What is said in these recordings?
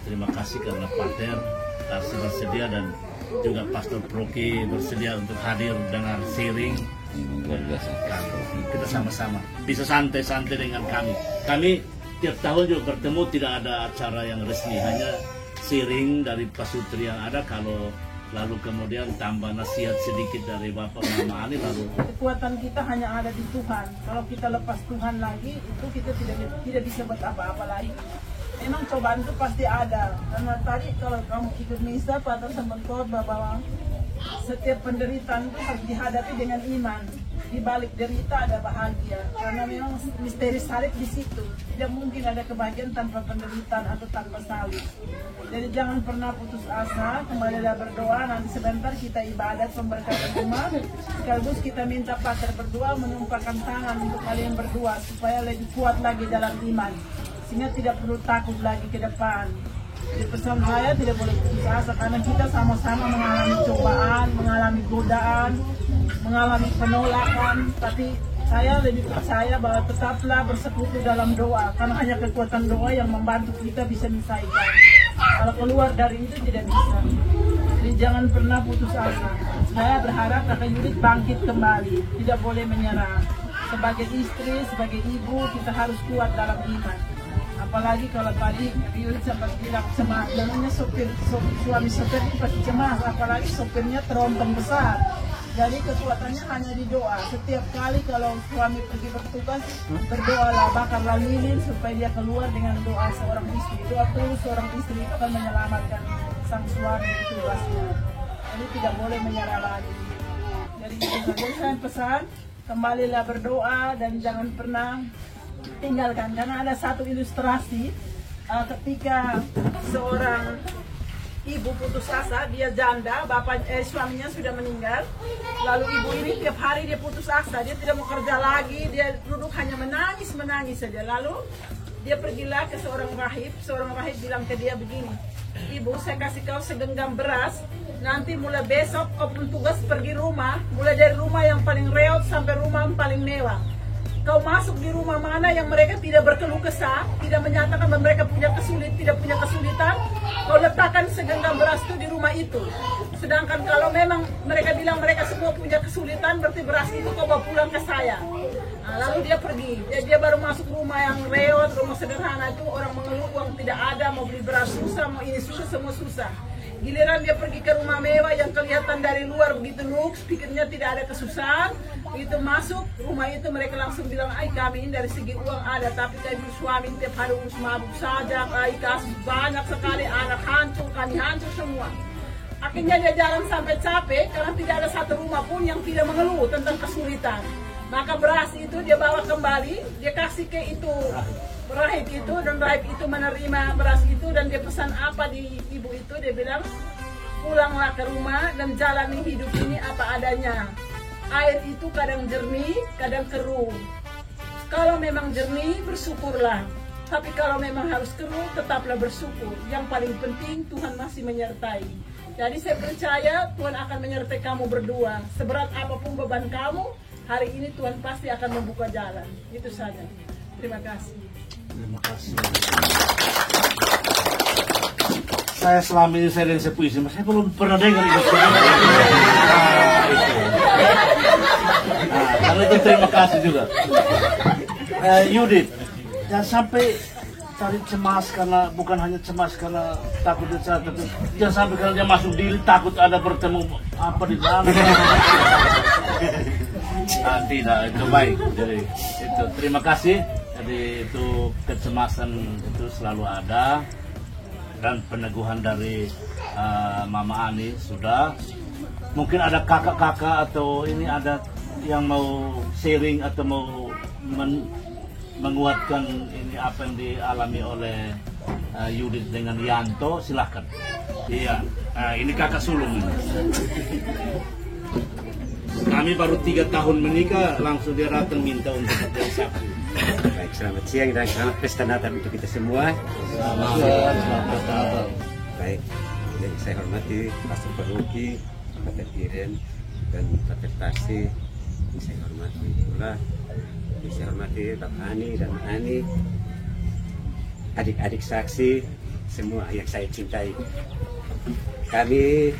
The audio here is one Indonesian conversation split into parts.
terima kasih karena Pater Tarsi bersedia dan juga Pastor Proki bersedia untuk hadir dengan sharing. Luar biasa. Kita sama-sama bisa santai-santai dengan kami. Kami tiap tahun juga bertemu, tidak ada acara yang resmi, hanya sharing dari pasutri yang ada. Kalau lalu kemudian tambah nasihat sedikit dari Bapak Mama Ani, lalu kekuatan kita hanya ada di Tuhan. Kalau kita lepas Tuhan lagi, itu kita tidak bisa buat apa-apa lagi. Memang cobaan itu pasti ada. Karena tadi kalau kamu ikut misa, Pater sempat khotbah bahwa setiap penderitaan itu harus dihadapi dengan iman. Di balik derita ada bahagia. Karena memang misteri salib di situ. Tidak mungkin ada kebahagiaan tanpa penderitaan atau tanpa salib. Jadi jangan pernah putus asa. Kembalilah berdoa. Nanti sebentar kita ibadat pemberkatan rumah. Sekaligus kita minta Pater berdua menumpahkan tangan untuk kalian berdua supaya lebih kuat lagi dalam iman. Sehingga tidak perlu takut lagi ke depan. Di pesan saya tidak boleh putus asa karena kita sama-sama mengalami cobaan, mengalami godaan, mengalami penolakan. Tapi saya lebih percaya bahwa tetaplah bersekutu dalam doa karena hanya kekuatan doa yang membantu kita bisa menyelesaikan. Kalau keluar dari itu tidak bisa. Jadi jangan pernah putus asa. Saya berharap Kakak Yudit bangkit kembali, tidak boleh menyerah. Sebagai istri, sebagai ibu kita harus kuat dalam iman. Apalagi kalau tadi Yuri sempat bilang cemas, namanya suami sopir itu pasti cemas, apalagi sopirnya terompong besar. Jadi kekuatannya hanya di doa. Setiap kali kalau suami pergi bertugas, berdoalah, bakarlah lilin supaya dia keluar dengan doa seorang istri. Doa tulus seorang istri itu akan menyelamatkan sang suami di tugasnya. Jadi tidak boleh menyerah lagi. Jadi itu saja saya pesan, kembalilah berdoa dan jangan pernah tinggalkan. Karena ada satu ilustrasi ketika seorang ibu putus asa, dia janda, suaminya sudah meninggal. Lalu ibu ini tiap hari dia putus asa, dia tidak mau kerja lagi, dia duduk hanya menangis saja. Lalu dia pergilah ke seorang rahib bilang ke dia begini, ibu saya kasih kau segenggam beras, nanti mulai besok kau tugas pergi rumah, mulai dari rumah yang paling reot sampai rumah yang paling mewah. Kau masuk di rumah mana yang mereka tidak berkeluh kesah, tidak menyatakan bahwa mereka tidak punya kesulitan, kau letakkan segenggam beras itu di rumah itu. Sedangkan kalau memang mereka bilang mereka semua punya kesulitan, berarti beras itu kau bawa pulang ke saya. Nah, lalu dia pergi, dia baru masuk rumah yang reot, rumah sederhana itu, orang mengeluh uang tidak ada, mau beli beras susah, mau ini susah, semua susah. Giliran dia pergi ke rumah mewah yang kelihatan dari luar begitu luks, pikirnya tidak ada kesusahan. Begitu masuk rumah itu mereka langsung bilang, ay kami ini dari segi uang ada, tapi kami suami tiap hari urus mabuk saja, kasus banyak sekali, anak hancur, kami hancur semua. Akhirnya dia jalan sampai capek karena tidak ada satu rumah pun yang tidak mengeluh tentang kesulitan. Maka beras itu dia bawa kembali, dia kasih ke itu rahib itu, dan rahib itu menerima beras itu dan dia pesan apa di ibu itu, dia bilang pulanglah ke rumah dan jalani hidup ini apa adanya. Air itu kadang jernih, kadang keruh. Kalau memang jernih bersyukurlah, tapi kalau memang harus keruh tetaplah bersyukur. Yang paling penting Tuhan masih menyertai. Jadi saya percaya Tuhan akan menyertai kamu berdua. Seberat apapun beban kamu, hari ini Tuhan pasti akan membuka jalan. Itu saja. Terima kasih. terima kasih. Saya selama ini saya dengar puisi, saya belum pernah dengar itu. Karena itu terima kasih juga. Yudit, jangan sampai cari cemas karena bukan hanya cemas karena takut dicat, tapi jangan sampai karena dia masuk diri takut ada bertemu apa di dalam. Tidak, itu baik. Jadi itu terima kasih. Jadi itu kecemasan itu selalu ada dan peneguhan dari Mama Ani sudah. Mungkin ada kakak-kakak atau ini ada yang mau sharing atau mau menguatkan ini apa yang dialami oleh Yudit dengan Yanto, silahkan. Iya, ini kakak sulung. Kami baru 3 tahun menikah, langsung dia datang minta untuk jadi saksi. Baik, selamat siang dan selamat pesta Natal untuk kita semua. Selamat Natal. Baik, yang saya hormati Pastor Peruki, Pater Tiren, dan Pater Tarsi. Yang saya hormati pula, yang saya hormati Bapak Ani dan Ani, adik-adik saksi, semua yang saya cintai. Kami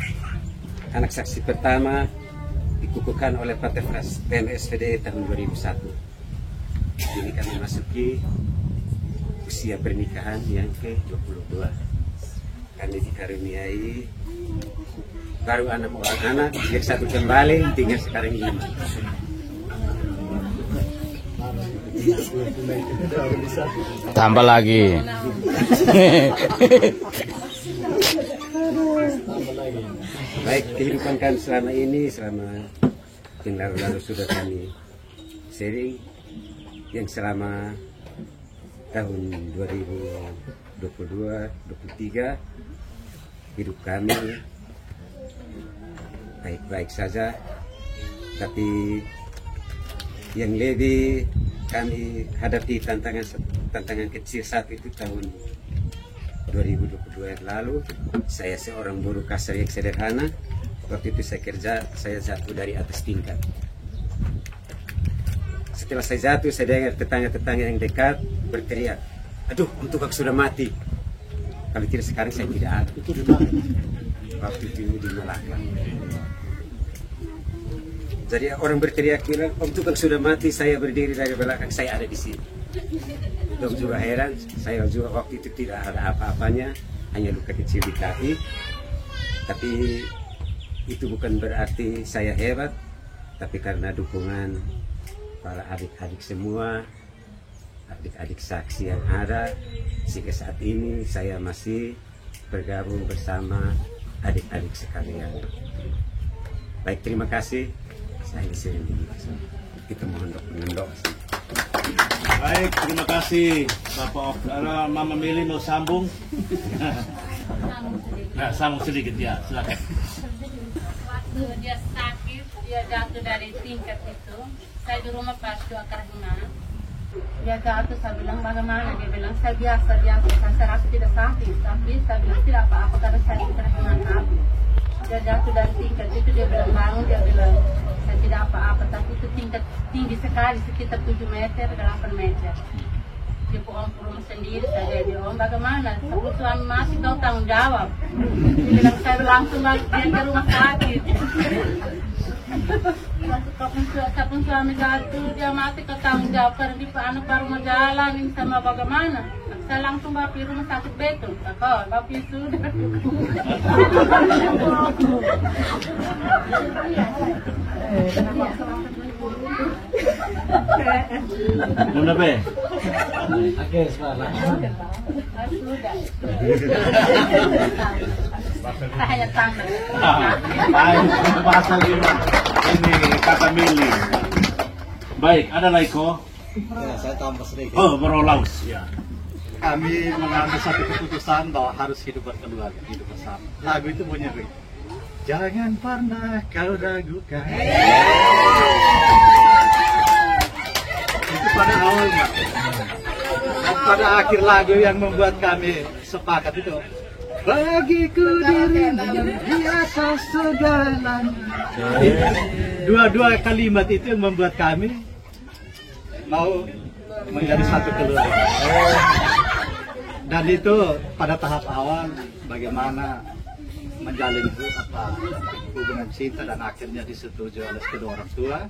anak saksi pertama dikukuhkan oleh Partai PMSPD tahun 2001. Kini kami masuki usia pernikahan yang ke-22. Kami dikaruniai baru 6 orang anak, yang 1 kembali, tinggal sekarang 5. Tambah lagi. Baik, kehidupan kami selama ini, selama yang lalu-lalu sudah kami sharing, yang selama tahun 2022-2023 hidup kami baik-baik saja, tapi yang lebih kami hadapi tantangan kecil saat itu tahun 2022 yang lalu. Saya seorang buruh kasar yang sederhana. Waktu itu saya jatuh dari atas tingkat. Setelah saya jatuh, saya dengar tetangga-tetangga yang dekat berteriak, "Aduh, untuk aku sudah mati." Kalau tidak sekarang saya tidak ada. Itu di mana? Waktu itu di Malaka. Jadi orang berteriak bilang, "Om Tukang sudah mati." Saya berdiri dari belakang, saya ada di sini. Dong juga heran, saya juga waktu itu tidak ada apa-apanya, hanya luka kecil di kaki. Tapi itu bukan berarti saya hebat, tapi karena dukungan para adik-adik semua, adik-adik saksi yang ada, sehingga saat ini saya masih bergabung bersama adik-adik sekalian. Baik, terima kasih. Saya sering kita mohon mengendok. Baik, terima kasih Bapak. Mama Mili mau sambung? Nah, sambung sedikit ya, silakan. Waktu dia sakit, dia jatuh dari tingkat itu. Saya di rumah pas dua karena dia jatuh, saya bilang bagaimana? Dia bilang saya biasa jatuh, saya rasa tidak sakit, tapi saya bilang tidak apa-apa karena saya terkena api. Dia jatuh dari tingkat itu, dia bilang bangun, dia bilang saya tidak apa-apa, tapi itu tingkat tinggi sekali, sekitar 7 meter, 8 meter. Dia pulang ke rumah sendiri, saya bilang, "Om bagaimana? Sebelum suami mati kau tanggung jawab." Dia bilang, saya langsung balik dia ke rumah sakit. Kapan suami jatuh, dia mati kau tanggung jawab, karena di anak baru mau jalan, ini sama bagaimana? Saya langsung bawa ke rumah sakit betul, kau bawa sudah. Muna be. Oke, sekarang. Saya hanya tangan. Baik, bahasa lima. Ini kata Mili. Baik, ada Laiko. Ya, saya tambah sedikit. Oh, Berolaus. Ya. Kami mengambil satu keputusan bahwa harus hidup berkeluarga, hidup bersama. Lagu itu bunyi begini. Jangan pernah kau ragukan. Itu pada awalnya. Dan pada akhir lagu yang membuat kami sepakat itu. Bagiku dirimu biasa segalanya. Dua-dua kalimat itu yang membuat kami mau menjadi satu keluarga. Dan itu pada tahap awal bagaimana menjalin hubungan cinta dan akhirnya disetujui oleh kedua orang tua.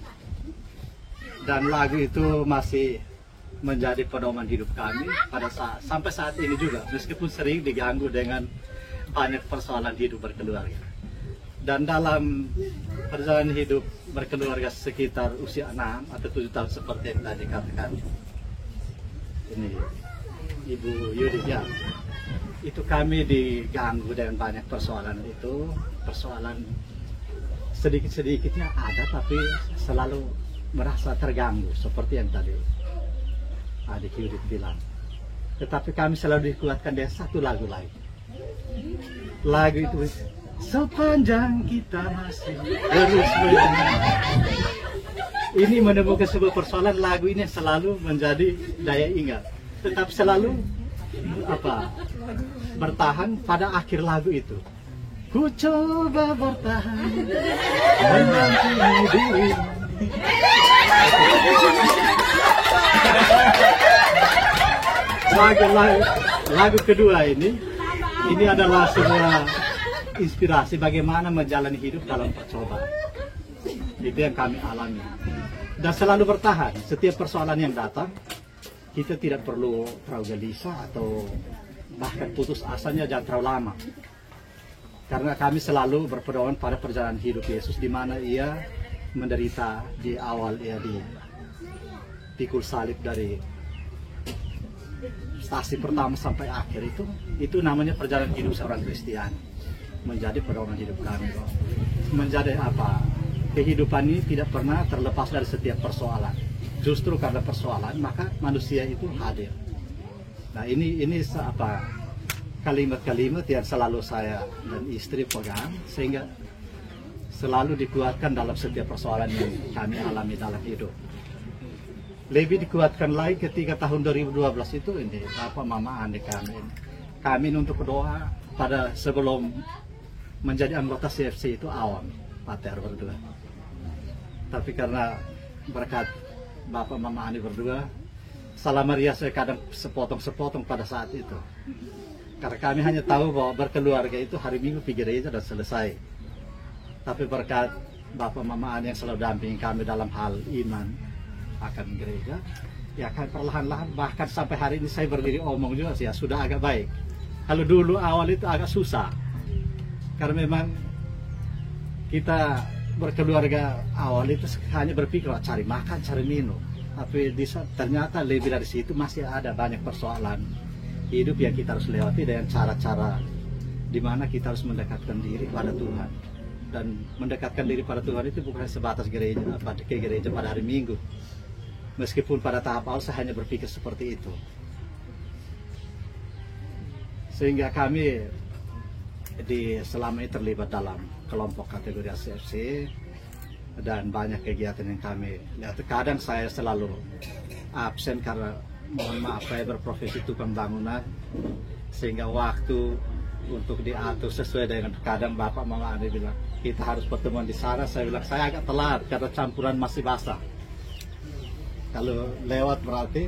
Dan lagu itu masih menjadi pedoman hidup kami sampai saat ini juga, meskipun sering diganggu dengan banyak persoalan hidup berkeluarga. Dan dalam perjalanan hidup berkeluarga sekitar usia 6 atau 7 tahun seperti yang tadi katakan ini Ibu Yudi, ya, itu kami diganggu dengan banyak persoalan itu. Persoalan sedikit-sedikitnya ada, tapi selalu merasa terganggu seperti yang tadi adik Yudi bilang. Tetapi kami selalu dikuatkan dengan satu lagu lagi. Lagu itu, sepanjang kita masih terus berjalan. Ini menemukan sebuah persoalan, lagu ini selalu menjadi daya ingat. Tetap selalu bertahan pada akhir lagu itu. Ku coba bertahan mendampingi diri. Lagu kedua ini ini adalah sebuah inspirasi bagaimana menjalani hidup dalam percobaan. Itu yang kami alami. Dan selalu bertahan. Setiap persoalan yang datang, kita tidak perlu terlalu gelisah atau bahkan putus asanya jangan terlalu lama. Karena kami selalu berpedoman pada perjalanan hidup Yesus, di mana ia menderita di awal, ia dipikul salib dari stasi pertama sampai akhir. Itu namanya perjalanan hidup seorang Kristiani, menjadi pedoman hidup kami. Menjadi apa? Kehidupan ini tidak pernah terlepas dari setiap persoalan. Justru karena persoalan, maka manusia itu hadir. Nah ini apa? Kalimat-kalimat yang selalu saya dan istri pegang, sehingga selalu dikuatkan dalam setiap persoalan yang kami alami dalam hidup. Lebih dikuatkan lagi ketika tahun 2012 itu ini Bapak Mama Ani kami untuk berdoa pada sebelum menjadi anggota CFC itu awam pater berdua. Tapi karena berkat Bapak Mama Ani berdua, salah Maria saya kadang sepotong-sepotong pada saat itu. Karena kami hanya tahu bahwa berkeluarga itu hari Minggu pergi gereja dan selesai. Tapi berkat Bapak Mama Ani yang selalu dampingi kami dalam hal iman akan gereja, ya kan perlahan-lahan bahkan sampai hari ini saya berdiri omong juga sih ya sudah agak baik. Kalau dulu awal itu agak susah. Karena memang kita berkeluarga awal itu hanya berpikir cari makan, cari minum. Tapi ternyata lebih dari situ masih ada banyak persoalan hidup yang kita harus lewati dengan cara-cara di mana kita harus mendekatkan diri pada Tuhan. Dan mendekatkan diri pada Tuhan itu bukan sebatas gereja, ke gereja pada hari Minggu. Meskipun pada tahap awal saya hanya berpikir seperti itu. Sehingga kami selama ini terlibat dalam kelompok kategori CFC dan banyak kegiatan yang kami lihat. Kadang saya selalu absen karena mohon maaf saya berprofesi tukang bangunan, sehingga waktu untuk diatur sesuai dengan kadang Bapak Mama Ani bilang kita harus pertemuan di sana. Saya bilang saya agak telat karena campuran masih basah. Kalau lewat berarti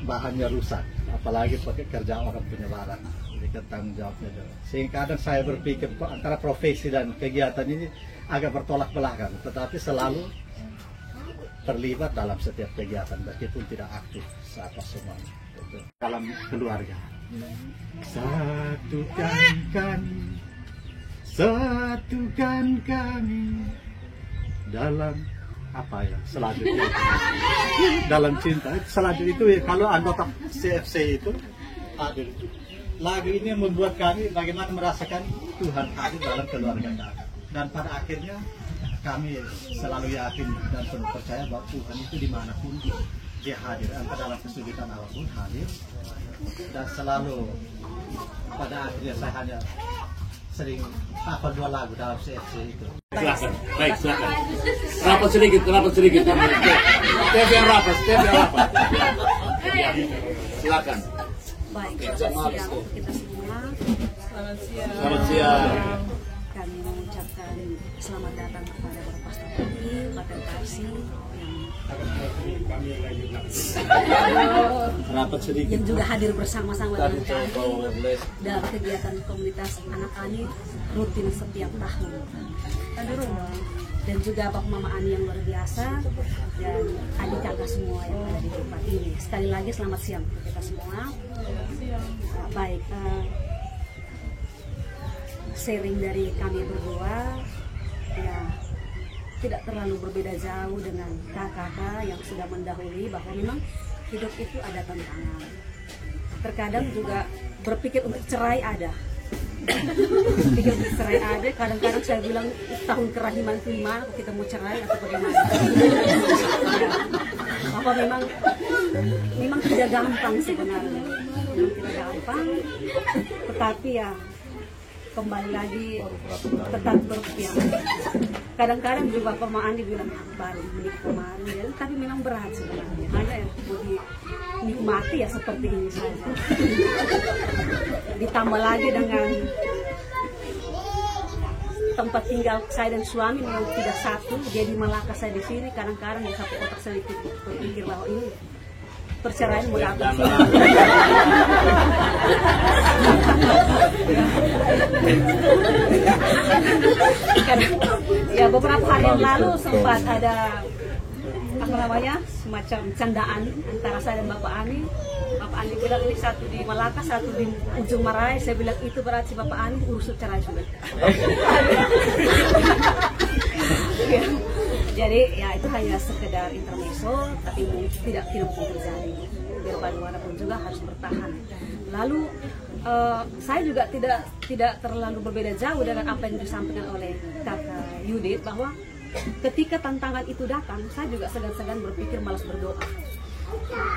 bahannya rusak, apalagi pakai kerja orang penyebaran. Jadi tanggung jawabnya dulu. Sehingga kadang saya berpikir antara profesi dan kegiatan ini agak bertolak belakang, tetapi selalu terlibat dalam setiap kegiatan meskipun tidak aktif apa semua itu. Dalam keluarga satukan kami dalam apa ya selanjutnya dalam cinta. Selanjutnya itu kalau anggota CFC itu hadir, lagu ini yang membuat kami bagaimana merasakan Tuhan hadir dalam keluarga kami, dan pada akhirnya kami selalu yakin dan penuh percaya bahwa Tuhan itu dimanapun dia hadir, entah dalam kesulitan apapun hadir. Dan selalu pada akhirnya saya hanya sering hafal 2 lagu dalam CFC itu. Silakan, baik silakan. Rapat sedikit. Step yang rapat. Silakan. Baik, selamat siang kita semua. Selamat siang. Kami mengucapkan selamat datang kepada Bapak Pastor kami, Pater Tarsi yang juga hadir bersama-sama dengan kami dalam kegiatan komunitas anak Ani rutin setiap tahun. Dan juga Bapak Mama Ani yang luar biasa dan adik kakak semua yang ada di tempat ini. Sekali lagi selamat siang untuk kita semua. Baik. Sharing dari kami berdua ya tidak terlalu berbeda jauh dengan kakak-kakak yang sudah mendahului, bahwa memang hidup itu ada tantangan. Terkadang juga berpikir untuk cerai ada. Pikir untuk cerai ada, kadang-kadang saya bilang tahun kerahiman itu gimana, kita mau cerai atau bagaimana. Bahwa memang tidak gampang sebenarnya. Memang tidak gampang, tetapi ya kembali lagi tetap berpihak. Kadang-kadang juga Bapak Mama Ani bilang baru menikah kemarin, ya, tapi memang berat sebenarnya. Hanya yang mau dinikmati ya seperti ini saja. Ditambah lagi dengan tempat tinggal saya dan suami memang tidak satu. Dia di Malaka, saya di sini. Kadang-kadang di satu kotak saya berpikir bahwa ini perceraian mau datang. Ya beberapa hari yang lalu sempat ada apa namanya semacam candaan antara saya dan Bapak Ani. Bapak Ani bilang ini satu di Malaka, satu di ujung Marae. Saya bilang itu berarti Bapak Ani urus cerai sudah. Ya. Jadi ya itu hanya sekedar intermezzo, tapi tidak mungkin terjadi. Biar bagaimanapun juga harus bertahan. Lalu saya juga tidak terlalu berbeda jauh dengan apa yang disampaikan oleh Kakak Yudit, bahwa ketika tantangan itu datang, saya juga segan-segan berpikir malas berdoa.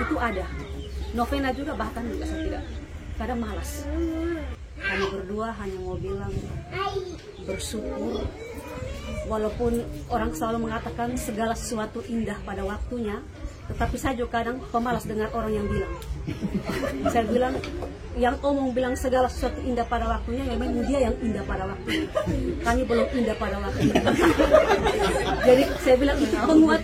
Itu ada. Novena juga bahkan juga saya tidak. Kadang malas. Hanya berdua, hanya mau bilang bersyukur. Walaupun orang selalu mengatakan segala sesuatu indah pada waktunya, tetapi saya juga kadang pemalas dengar orang yang bilang. Saya bilang, yang omong bilang segala sesuatu indah pada waktunya, memang dia yang indah pada waktunya. Kami belum indah pada waktunya. Jadi saya bilang, penguat,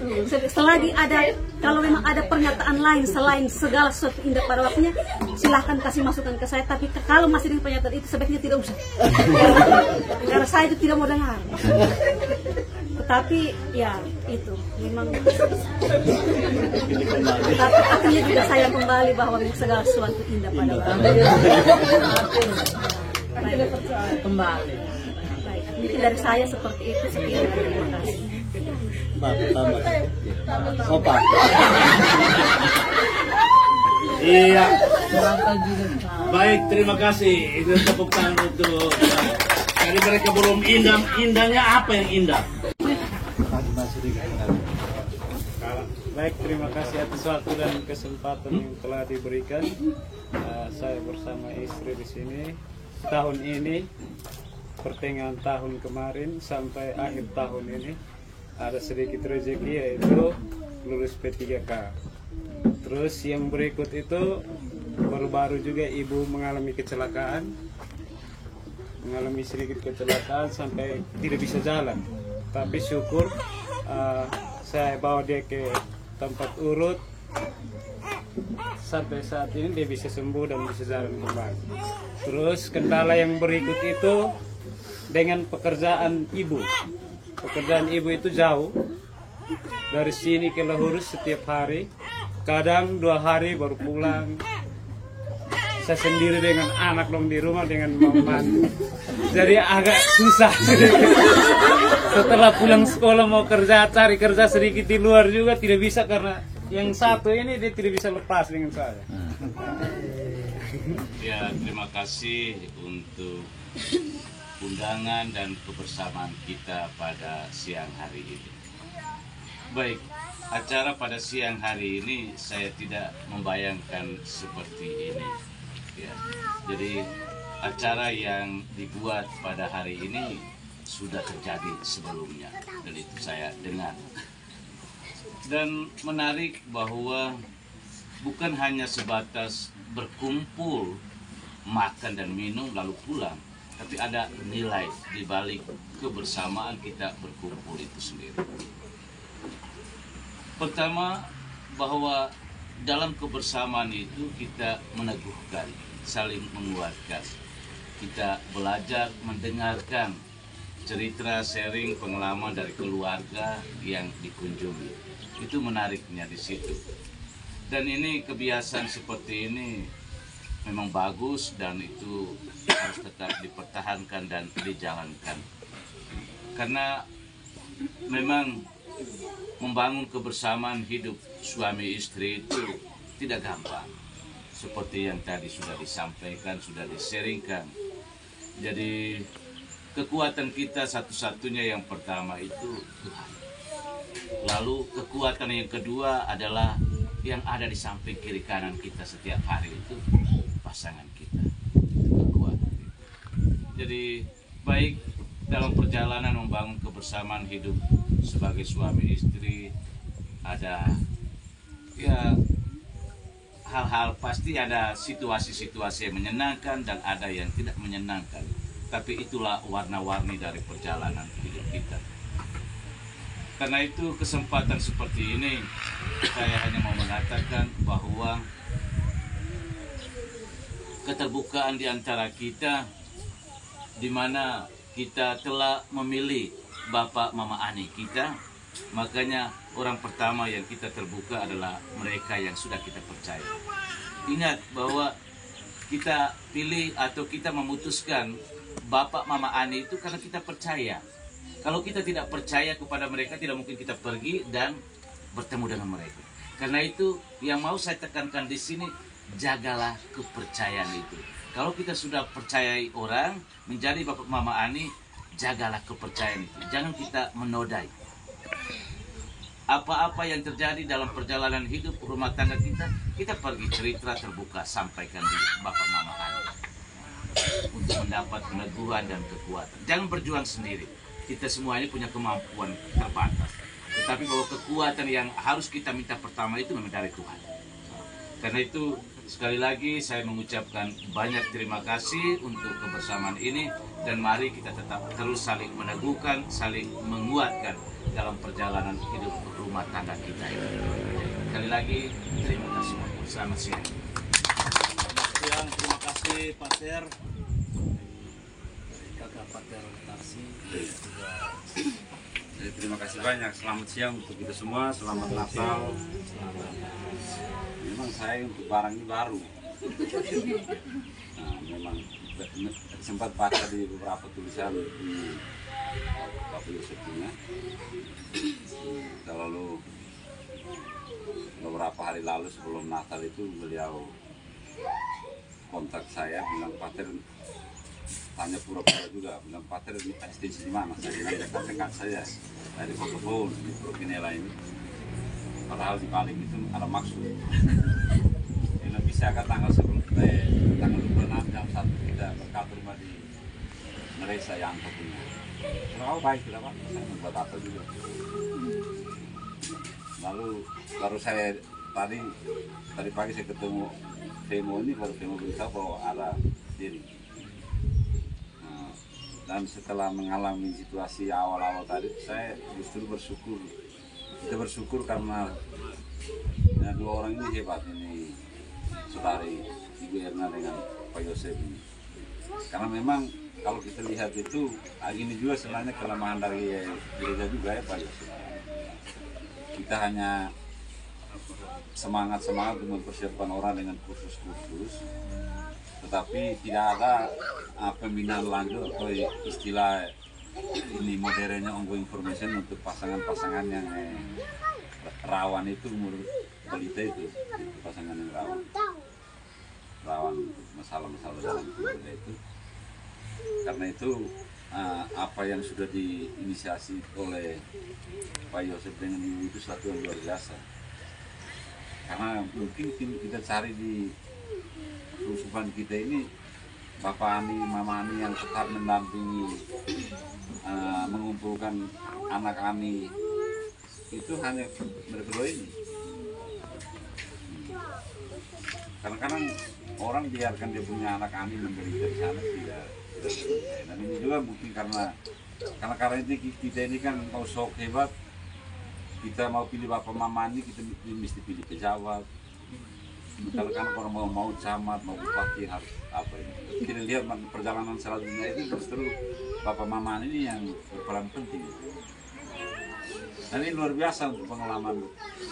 selagi ada, kalau memang ada pernyataan lain selain segala sesuatu indah pada waktunya, silahkan kasih masukan ke saya. Tapi kalau masih dengan pernyataan itu, sebaiknya tidak usah. Karena saya itu tidak mau dengar. Tetapi ya itu memang. Tapi akhirnya juga saya kembali bahwa segala sesuatu indah pada waktunya. Kembali. Baik, mungkin dari saya seperti itu. Sekian, terima kasih. Opa. Iya. Baik, terima kasih. Itu tepuk tangan untuk. Tadi mereka belum indah. Indahnya apa yang indah? Baik, terima kasih atas waktu dan kesempatan yang telah diberikan. Saya bersama istri di sini tahun ini, pertengahan tahun kemarin sampai akhir tahun ini ada sedikit rezeki, yaitu lulus P3K. Terus yang berikut itu baru-baru juga ibu mengalami kecelakaan, mengalami sedikit kecelakaan sampai tidak bisa jalan. Tapi syukur saya bawa dia ke tempat urut, sampai saat ini dia bisa sembuh dan bisa jalan kembali. Terus kendala yang berikut itu dengan pekerjaan ibu. Pekerjaan ibu itu jauh, dari sini ke Lahurus setiap hari, kadang 2 hari baru pulang. Saya sendiri dengan anak dong di rumah dengan mama, jadi agak susah. Setelah pulang sekolah mau kerja, cari kerja sedikit di luar juga tidak bisa, karena yang satu ini dia tidak bisa lepas dengan saya. Ya, terima kasih untuk undangan dan kebersamaan kita pada siang hari ini. Baik, acara pada siang hari ini saya tidak membayangkan seperti ini. Ya, jadi acara yang dibuat pada hari ini sudah terjadi sebelumnya dan itu saya dengar. Dan menarik bahwa bukan hanya sebatas berkumpul, makan dan minum lalu pulang, tapi ada nilai di balik kebersamaan kita berkumpul itu sendiri. Pertama, bahwa dalam kebersamaan itu kita meneguhkan, saling menguatkan. Kita belajar mendengarkan cerita, sharing, pengalaman dari keluarga yang dikunjungi. Itu menariknya di situ. Dan ini kebiasaan seperti ini memang bagus dan itu harus tetap dipertahankan dan dijalankan. Karena memang membangun kebersamaan hidup suami istri itu tidak gampang. Seperti yang tadi sudah disampaikan, sudah diseringkan. Jadi kekuatan kita satu-satunya yang pertama itu Tuhan. Lalu kekuatan yang kedua adalah yang ada di samping kiri kanan kita setiap hari itu pasangan kita. Kekuatan. Jadi baik dalam perjalanan membangun kebersamaan hidup sebagai suami istri, ada ya hal-hal, pasti ada situasi-situasi yang menyenangkan dan ada yang tidak menyenangkan. Tapi itulah warna-warni dari perjalanan hidup kita. Karena itu kesempatan seperti ini saya hanya mau mengatakan bahwa keterbukaan di antara kita, di mana kita telah memilih Bapak Mama Ani kita. Makanya orang pertama yang kita terbuka adalah mereka yang sudah kita percaya. Ingat bahwa kita pilih atau kita memutuskan Bapak Mama Ani itu karena kita percaya. Kalau kita tidak percaya kepada mereka, tidak mungkin kita pergi dan bertemu dengan mereka. Karena itu yang mau saya tekankan di sini, jagalah kepercayaan itu. Kalau kita sudah percayai orang menjadi Bapak Mama Ani, jagalah kepercayaan itu. Jangan kita menodai. Apa-apa yang terjadi dalam perjalanan hidup rumah tangga kita pergi cerita terbuka, sampaikan di Bapak Mama Ani untuk mendapat peneguhan dan kekuatan. Jangan berjuang sendiri. Kita semua ini punya kemampuan terbatas. Tetapi bahwa kekuatan yang harus kita minta pertama itu memang dari Tuhan. Karena itu sekali lagi saya mengucapkan banyak terima kasih untuk kebersamaan ini, dan mari kita tetap terus saling meneguhkan, saling menguatkan dalam perjalanan hidup rumah tangga kita ini. Sekali lagi terima kasih. Selamat siang. Terima kasih Pak Ter, Kakak Pak Ter Tarsi. Terima kasih banyak. Selamat siang untuk kita semua. Selamat Natal. Memang saya untuk barang ini baru. Nah, memang sempat baca di beberapa tulisan di Bapak Yosef punya. Lalu beberapa hari lalu sebelum Natal itu beliau kontak saya, bilang Pater, tanya pura-pura juga, bilang Pater ekstensi di mana? Saya bilang dekat-dekat saya dari Kotobon di Provinela ini. Padahal di Paling itu ada maksud. Ini bisa ke tanggal 26 jam 1 kita berkat rumah di Malaysia yang punya. Oh baik, tidak Pak, saya membuat apa juga. Lalu baru saya tadi pagi saya ketemu Femo ini, baru Femo beritahu bahwa ada diri. Dan setelah mengalami situasi awal-awal tadi, saya justru bersyukur. Kita bersyukur karena dua orang ini hebat, ini saudari Ibu Erna dengan Pak Yosef ini. Karena memang kalau kita lihat itu, ini juga sebenarnya kelemahan dari gereja juga ya Pak Yosef. Kita hanya semangat untuk mempersiapkan orang dengan kursus-kursus, tetapi tidak ada pembinaan lanjut atau istilah ini modernnya ongoing information untuk pasangan-pasangan yang rawan itu, menurut balita itu pasangan yang rawan masalah-masalah dalam keluarga itu. Karena itu apa yang sudah diinisiasi oleh Pak Yosef dengan Ibu itu suatu yang luar biasa. Karena mungkin kita cari di kerusuhan kita ini Bapak Ani, Mama Ani yang tetap mendampingi, mengumpulkan anak Ani, itu hanya berdua ini. Kadang-kadang orang biarkan dia punya anak Ani menderita di sana, tidak. Dan ini juga mungkin karena ini kita ini kan mau sok hebat, kita mau pilih Bapak Mama Ani, kita mesti pilih pejabat. Kalau kan orang mau camat, mau bupati, harus apa ini. Kita lihat perjalanan selanjutnya itu justru Bapak Mama ini yang berperan penting. Dan ini luar biasa untuk pengalaman.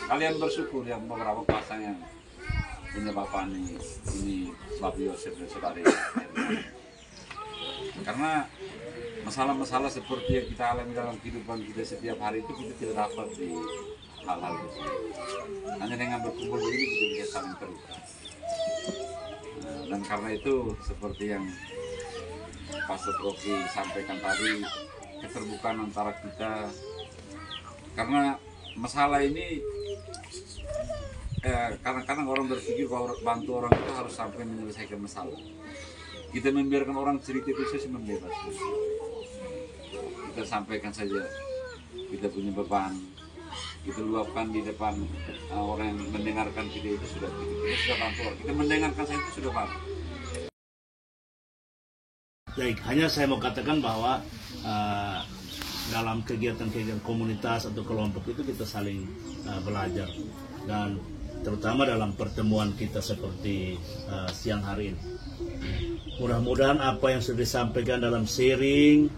Kalian bersyukur yang beberapa pasang yang punya Bapak ini Bapak Yosef dan saudari. Karena masalah-masalah seperti yang kita alami dalam kehidupan kita setiap hari itu kita tidak dapat di hal-hal itu. Hanya dengan berkumpul begini kita bisa saling terbuka. Dan karena itu seperti yang Pastor Profi sampaikan tadi, keterbukaan antara kita. Karena masalah ini kadang-kadang orang berpikir kalau bantu orang itu harus sampai menyelesaikan masalah. Kita membiarkan orang cerita itu sih membebas. Kita sampaikan saja kita punya beban, kita luapkan di depan orang yang mendengarkan kita itu sudah bantu orang. Kita mendengarkan saja itu sudah bantu. Baik, hanya saya mau katakan bahwa dalam kegiatan komunitas atau kelompok itu kita saling belajar, dan terutama dalam pertemuan kita seperti siang hari ini. Mudah-mudahan apa yang sudah disampaikan dalam sharing,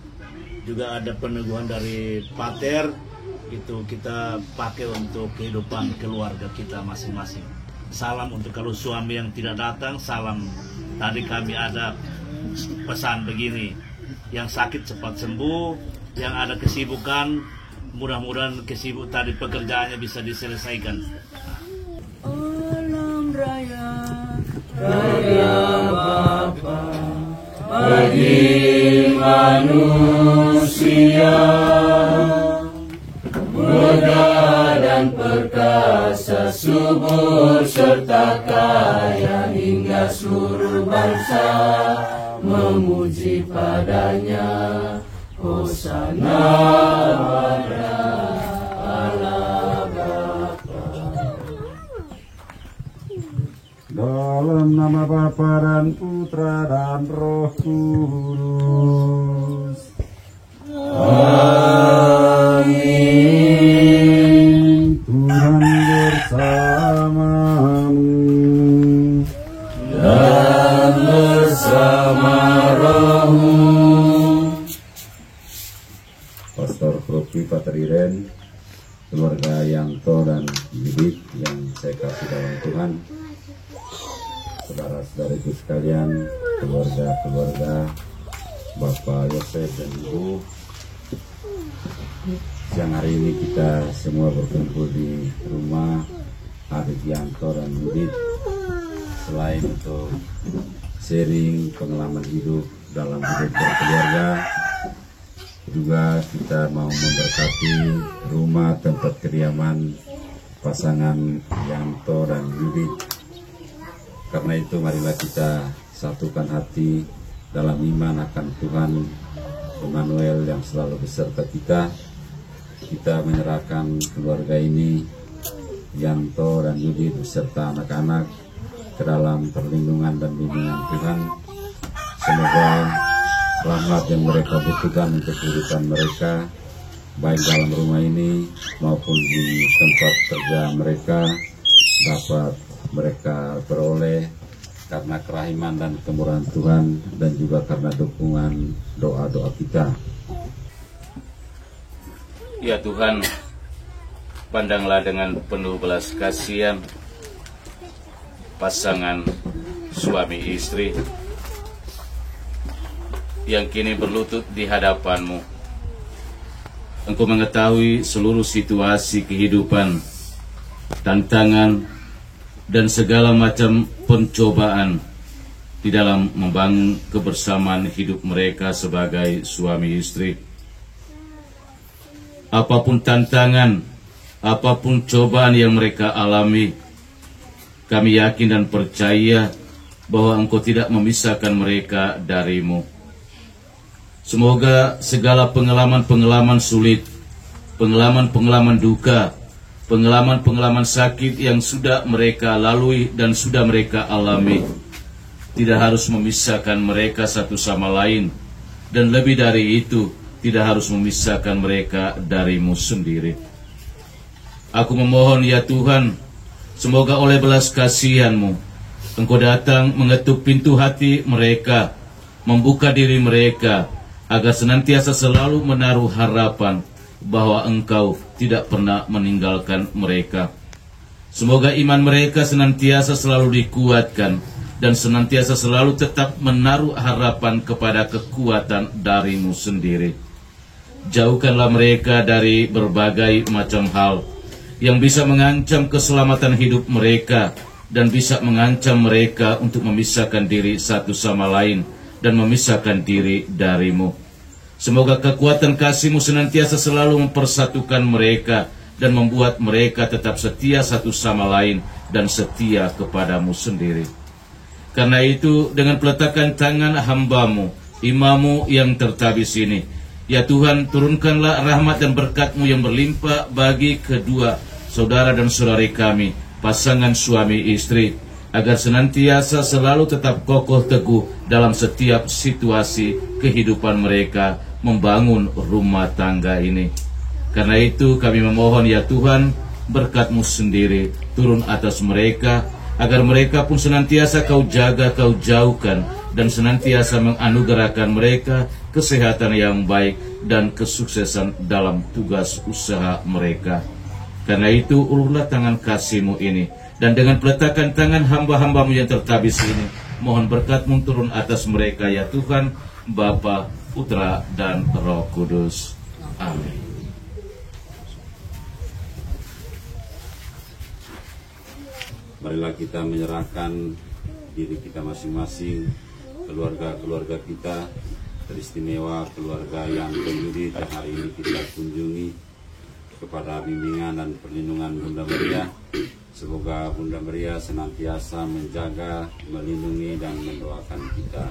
juga ada peneguhan dari Pater, itu kita pakai untuk kehidupan keluarga kita masing-masing. Salam untuk kalau suami yang tidak datang, salam. Tadi kami ada pesan begini, yang sakit cepat sembuh, yang ada kesibukan, mudah-mudahan kesibuk tadi pekerjaannya bisa diselesaikan. Alam raya karya Bapa bagi manusia, megah dan perkasa, subur serta kaya, hingga seluruh bangsa memuji padanya. Hosana pada Allah Bapa. Dalam nama Bapa dan Putra dan Roh Kudus. Amin. Tuhan bersamamu dan bersama rohmu. Pastor Profi Pater Iren, keluarga Yanto dan Yudit yang saya kasih dalam Tuhan, saudara-saudariku sekalian, keluarga-keluarga Bapak Yosef dan Ibu. Siang hari ini kita semua berkumpul di rumah adik Yanto dan Yudit, selain untuk sharing pengalaman hidup dalam hidup berkeluarga, juga kita mau memberkati rumah tempat kediaman pasangan Yanto dan Yudit. Karena itu marilah kita satukan hati dalam iman akan Tuhan Immanuel yang selalu beserta kita. Kita menyerahkan keluarga ini, Yanto dan Yudit beserta anak-anak, ke dalam perlindungan dan bimbingan Tuhan. Semoga rahmat yang mereka butuhkan untuk kehidupan mereka, baik dalam rumah ini maupun di tempat kerja mereka, dapat mereka peroleh karena kerahiman dan kemurahan Tuhan, dan juga karena dukungan doa-doa kita. Ya Tuhan, pandanglah dengan penuh belas kasihan pasangan suami istri yang kini berlutut di hadapan-Mu. Engkau mengetahui seluruh situasi kehidupan, tantangan, dan segala macam pencobaan di dalam membangun kebersamaan hidup mereka sebagai suami istri. Apapun tantangan, apapun cobaan yang mereka alami, kami yakin dan percaya bahwa Engkau tidak memisahkan mereka dari-Mu. Semoga segala pengalaman-pengalaman sulit, pengalaman-pengalaman duka, pengalaman-pengalaman sakit yang sudah mereka lalui dan sudah mereka alami, tidak harus memisahkan mereka satu sama lain, dan lebih dari itu, tidak harus memisahkan mereka dari-Mu sendiri. Aku memohon ya Tuhan, semoga oleh belas kasihan-Mu, Engkau datang mengetuk pintu hati mereka, membuka diri mereka, agar senantiasa selalu menaruh harapan bahwa Engkau tidak pernah meninggalkan mereka. Semoga iman mereka senantiasa selalu dikuatkan, dan senantiasa selalu tetap menaruh harapan kepada kekuatan dari-Mu sendiri. Jauhkanlah mereka dari berbagai macam hal yang bisa mengancam keselamatan hidup mereka, dan bisa mengancam mereka untuk memisahkan diri satu sama lain, dan memisahkan diri dari-Mu. Semoga kekuatan kasih-Mu senantiasa selalu mempersatukan mereka, dan membuat mereka tetap setia satu sama lain, dan setia kepada-Mu sendiri. Karena itu, dengan peletakan tangan hamba-Mu, imam-Mu yang tertabis ini, ya Tuhan, turunkanlah rahmat dan berkat-Mu yang berlimpah bagi kedua saudara dan saudari kami, pasangan suami istri, agar senantiasa selalu tetap kokoh teguh dalam setiap situasi kehidupan mereka membangun rumah tangga ini. Karena itu kami memohon ya Tuhan, berkat-Mu sendiri turun atas mereka, agar mereka pun senantiasa Kau jaga, Kau jauhkan, dan senantiasa menganugerahkan mereka kesehatan yang baik dan kesuksesan dalam tugas usaha mereka. Karena itu ulurlah tangan kasih-Mu ini, dan dengan peletakan tangan hamba-hamba-Mu yang tertabis ini, mohon berkat-Mu turun atas mereka ya Tuhan, Bapa, Putra, dan Roh Kudus. Amin. Marilah kita menyerahkan diri kita masing-masing, keluarga-keluarga kita, teristimewa keluarga yang penyudi dan hari ini kita kunjungi, kepada bimbingan dan perlindungan Bunda Maria. Semoga Bunda Maria senantiasa menjaga, melindungi, dan mendoakan kita.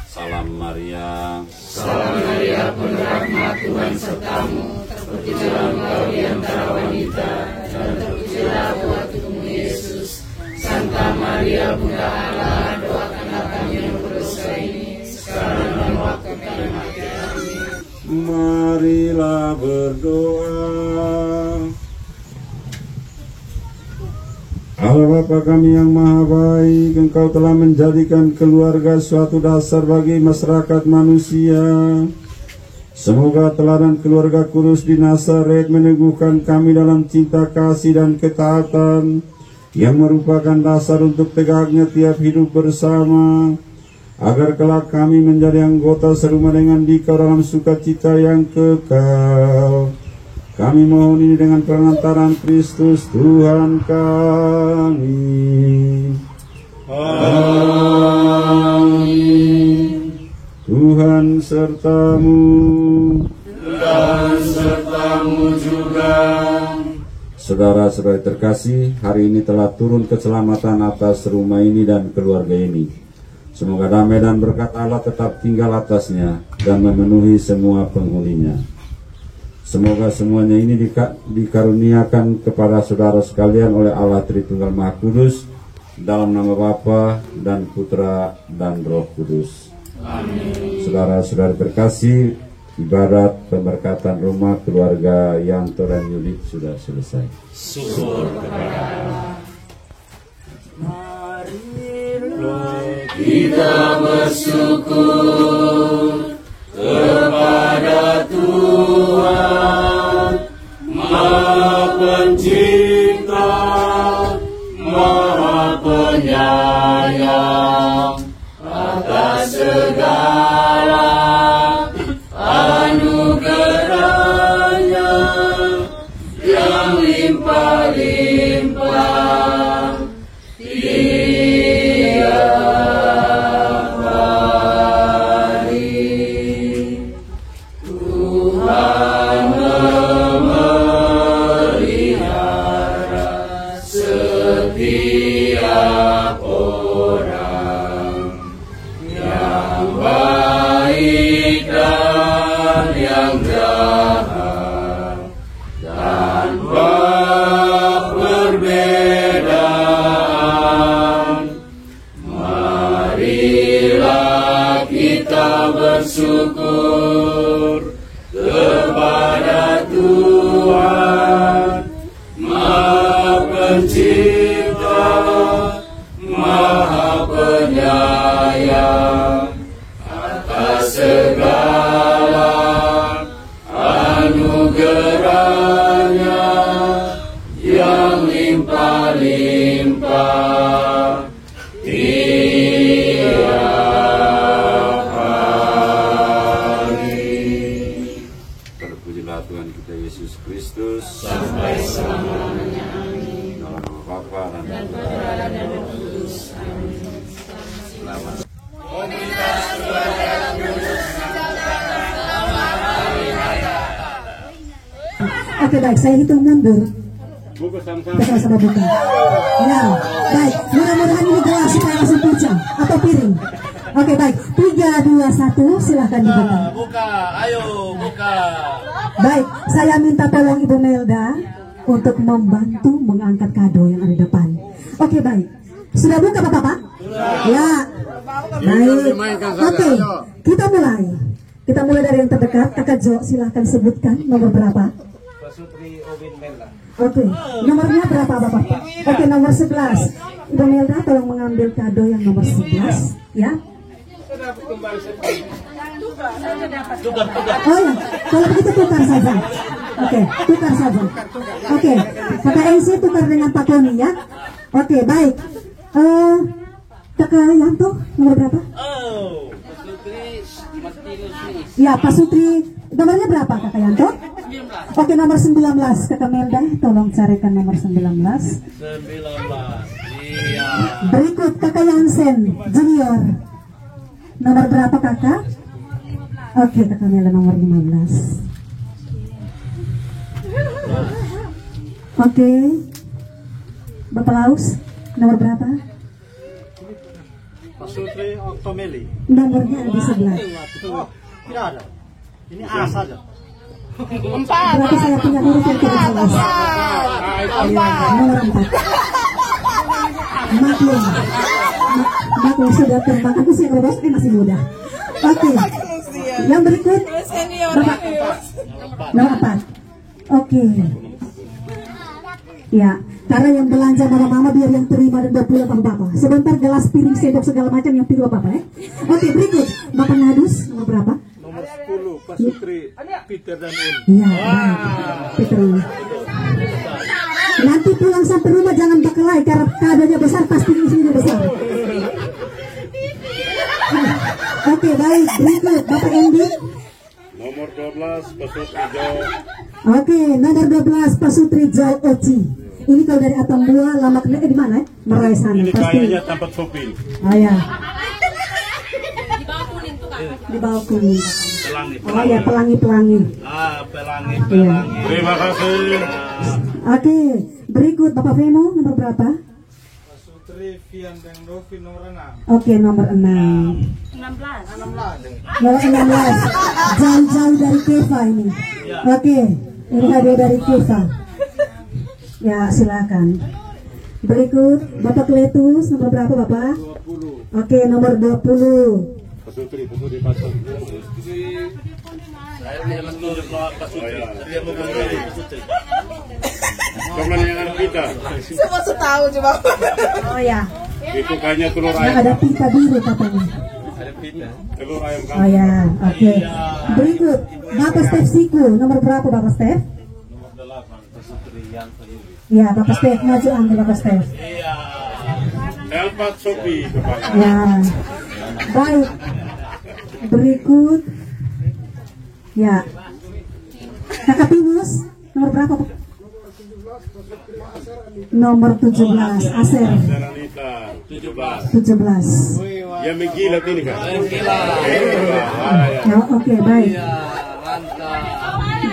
Salam Maria. Salam Maria, penuh rahmat, Tuhan sertamu. Terpujilah engkau di antara wanita, dan terpujilah buah tubuhmu Yesus. Santa Maria, Bunda Allah, doakanlah kami yang berdosa ini, sekarang dan waktu kami mati. Amin. Marilah berdoa. Allah Bapa kami yang maha baik, Engkau telah menjadikan keluarga suatu dasar bagi masyarakat manusia. Semoga teladan keluarga Kudus di Nazaret meneguhkan kami dalam cinta kasih dan ketaatan, yang merupakan dasar untuk tegaknya tiap hidup bersama, agar kelak kami menjadi anggota serumah dengan Dikau dalam sukacita yang kekal. Kami mohon ini dengan perantaran Kristus Tuhan kami. Amin. Tuhan sertamu. Dan sertamu juga. Saudara-saudari terkasih, hari ini telah turun keselamatan atas rumah ini dan keluarga ini. Semoga damai dan berkat Allah tetap tinggal atasnya dan memenuhi semua penghuninya. Semoga semuanya ini dikaruniakan kepada saudara sekalian oleh Allah Tritunggal Maha Kudus, dalam nama Bapa dan Putra dan Roh Kudus. Amin. Saudara-saudari terkasih, ibadat pemberkatan rumah keluarga Yanto dan Yulik sudah selesai. Syukur kepada Allah. Marilah kita bersyukur kepada Tuhan Maha Pencipta, Maha Penyayang, atas segala anugerahnya yang limpah-limpah tiap hari. Tuhan memelihara setiap orang yang baik dan yang jahat, tanpa perbedaan. Marilah kita bersyukur kepada Tuhan Maha Pencipta, Maha Penyayang, atas segala anugerahnya yang limpah-limpah tiap hari. Terpujilah Tuhan kita Yesus Kristus sampai selama-lamanya. Amin. Dalam nama Bapa dan Putra dan Roh Kudus. Amin. Selamat. Oke baik, saya hitung mundur. Buku sama-sama. Kita sama buka. Ya, baik. Mudah-mudahan ini gelas supaya langsung pecah atau piring. Oke baik, 3, 2, 1, silahkan dibuka. Buka, ayo buka. Baik, saya minta tolong Ibu Melda untuk membantu mengangkat kado yang ada di depan. Oke baik, sudah buka Bapak-Bapak? Ya, baik. Oke, kita mulai. Kita mulai dari yang terdekat. Kakak Jo, silahkan sebutkan nomor berapa? Pasutri Obin Melda. Oke, nomornya berapa Bapak? Oke, nomor 11. Ibu Melda tolong mengambil kado yang nomor 11, ya. Oh ya, kalau begitu tukar saja. Oke, tukar saja. Oke, Kakak NC tukar dengan Pak Koni ya. Oke, baik. Kakak Yanto nomor berapa? Ya, Pak Sutri. Nomornya berapa Kakak Yanto? Oke, nomor 19. Kakak Melda tolong carikan nomor 19. 19. Iya. Berikut Kakak Yansen Junior. Nomor berapa Kakak? Oke, Kakak Melda nomor 15. Oke. Bapak Laus nomor berapa? Pak Sutri Oktomeli. Nomornya ada di sebelah. Oh, tidak ada. Ini A saja. Berarti saya punya huruf yang tidak jelas. Nomor 4. Maklum sudah terbang. Aku sih kalau masih muda. Oke. Yang berikut Bapak. Nomor 4. Oke. Ya, karena yang belanja mama-mama biar yang terima dan bawa pulang Bapak. Sebentar gelas piring sendok segala macam yang pilih Bapak ya. Oke, berikut Bapak Nadus nomor berapa? Nomor 10 Pak Sutri Peter dan Un. Iya, Peter. Nanti pulang sampai rumah jangan bakelai karena kadonya besar pasti isinya besar. Oke, baik. Berikut Bapak Endi. Nomor 12 Pak Sutri Jo. Oke, nomor 12 Pak Sutri Jo Oci. Ini kalau dari Atambua, Lamaknya di mana? Merai sana. Ini Pasti. kayaknya tempat sopil. Oh ya. Di bawah kuning. Oh ya, pelangi-pelangi. Pelangi. Iya. Terima kasih. Oke, berikut Bapak Vemo nomor berapa? Sutri Fian dan Rofi nomor 6. Oke, nomor 6. 16. Nomor 16. Jauh-jauh dari Keva ini. Oke, ini hadiah dari Keva. Ya, silakan. Berikut Bapak Kletus nomor berapa Bapak? 20. Oke, nomor 20. Pak Sutri pasang. Saya tidak setuju Pak Sutri. Dia mau memilih Pak Sutri. Kemenangan kita. Semua tahu coba. Oh ya. Itu kayaknya telur Yang ayam. ada pita biru katanya. Telur ayam Oh kampung. ya, oke. Berikut Bapak Stef Siku nomor berapa Bapak Stef? Nomor 8 Pak Sutri yang terhubung. Ya, Bapak Stef maju ambil Bapak Stef. Tempat Sopi kepala. Ya. Baik. Berikut. Ya. Kakak Pinus nomor berapa Pak? Nomor 17 Aser. Seranita 17. 17. Yang menggilat ini kan? Ya, oke, baik.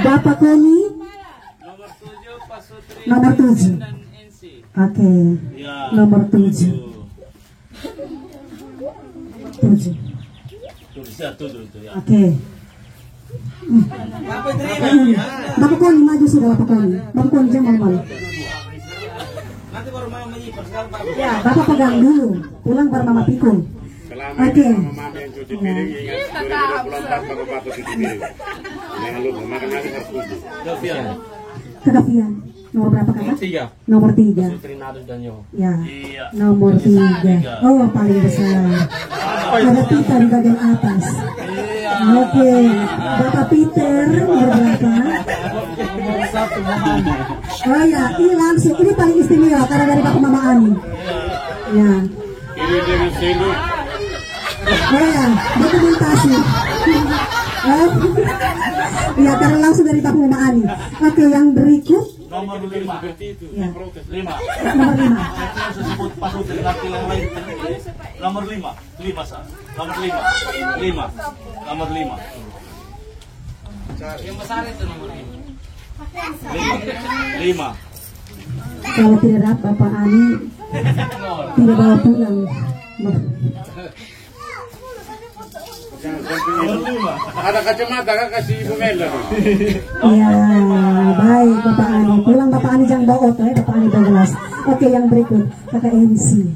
Bapak Koni nomor 7. Oke. Nomor 7. 7. Oke. Bapak Koni maju sudah Bapak Koni. Bapak Koni jangan malu. Ya, Bapak pegang dulu. Pulang baru Mama pikul. Oke. Mama yang cuci piring ingat 2024 baru patut cuci piring. Jangan lupa makan lagi harus cuci. Kakak Fian. Nomor berapa Kakak? 3. Nomor 3. Ya. Nomor 3. Oh, paling besar. Ada pita di bagian atas. Oke. Bapak Peter nomor berapa? Oh ya, ini langsung. Ini paling istimewa karena dari Bapak Mama Ani. Ya. Ini dengan sendok. Oh ya, dokumentasi. Ya, karena langsung dari Bapak Mama Ani. Oke, yang berikut. Nomor 5. Ya. 5. Nomor 5. Saya sebut Pak Sutri laki yang lain. Nomor 5. 5 sah. Nomor 5. 5. Nomor 5. Yang besar itu nomor 5. 5. Kalau tidak dapat Bapak Ani tidak bawa pulang. Ada kacamata kan kasih Ibu Mela. Ya, baik Bapak Ani. Pulang Bapak Ani jangan bawa otot ya, Bapak Ani 12. Oke, yang berikut Kakak MC.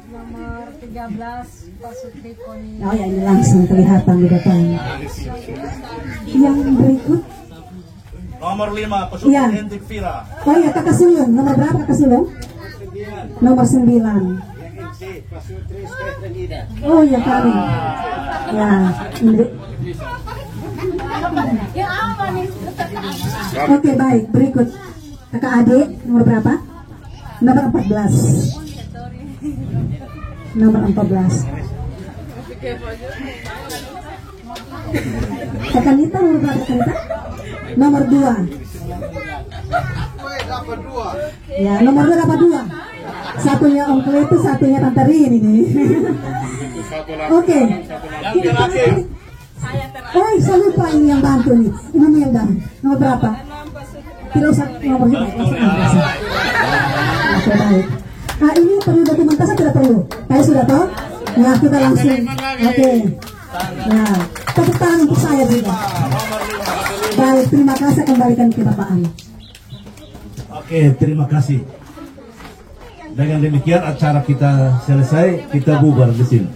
Nomor 13 Pak Sutri Koni. Oh ya, ini langsung kelihatan di depan. Yang berikut Nomor 5, Pesugihan Iya. Hendrik Vira. Oh iya, kakak sulung. Nomor berapa kakak sulung? Nomor 9. Oh iya, kali. Ya, ini. Oke, baik. Berikut. Kakak adik, nomor berapa? Nomor 14. Nomor 14. Kakak Nita, nomor berapa Kakak Nita? Nomor 2. Ya, nomor 2 dapat 2. Satunya Om Kletus, satunya Tante Rin ini. Oke. Oh, saya lupa ini yang bantu nih. Ibu Melda, nomor berapa? Tidak usah nomor juga. Oke, baik. Nah, ini perlu dokumentasi tidak perlu? Kayak sudah tahu? Ya, kita langsung. Oke. Ya, tepuk tangan untuk saya juga. Baik, terima kasih, kembalikan ke Bapak Ani. Oke, terima kasih. Dengan demikian acara kita selesai, kita bubar di sini.